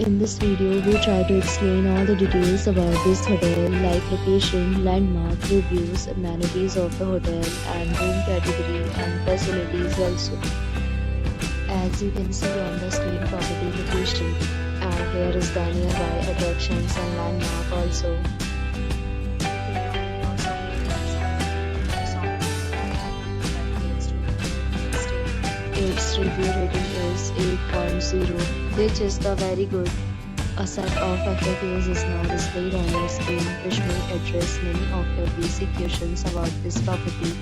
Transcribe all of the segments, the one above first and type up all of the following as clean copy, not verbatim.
In this video, we try to explain all the details about this hotel like location, landmark, reviews, amenities of the hotel and room category and facilities also. As you can see on the screen, property location, and here is the nearby attractions and landmark also. Its review rating is 8.0, which is the very good. A set of FAQs is now displayed on your screen, which may address many of your basic questions about this property.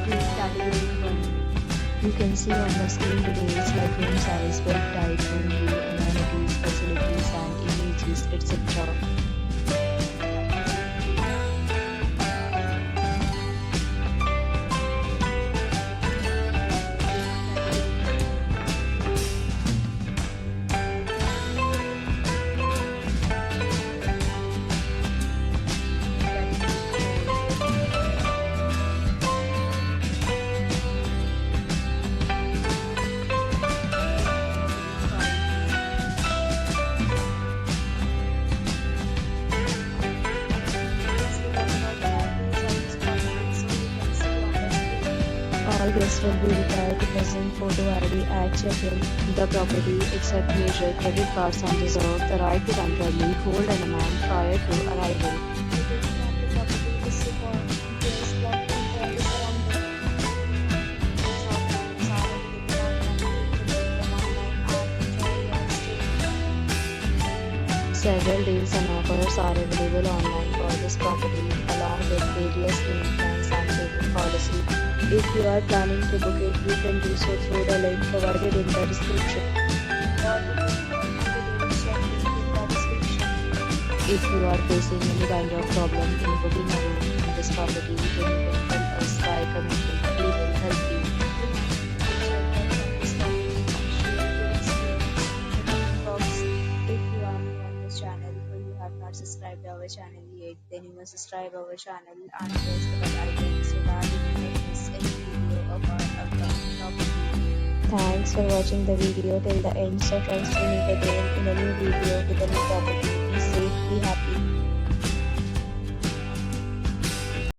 Room category 1. You can see on the screen details like room size, bed type, room view, amenities, facilities and images, etc. All guests will be required to present photo ID at check-in. The property except major credit cards and reserve the right to temporarily hold an amount prior to arrival. Several deals and offers are available online for this property, along with various payment plans and payment policy. If you are planning to book it, you can do so through the link provided in the description. If you are facing any kind of problem in booking a room in this property, then you can help us by commenting. We will help you. If you are new on this channel or you have not subscribed our channel yet, then you must subscribe our channel and press the bell icon so that you do not miss any video of our upcoming topic. Thanks for watching the video till the end. So friends, we meet again in a new video with a new topic. Be safe, be happy.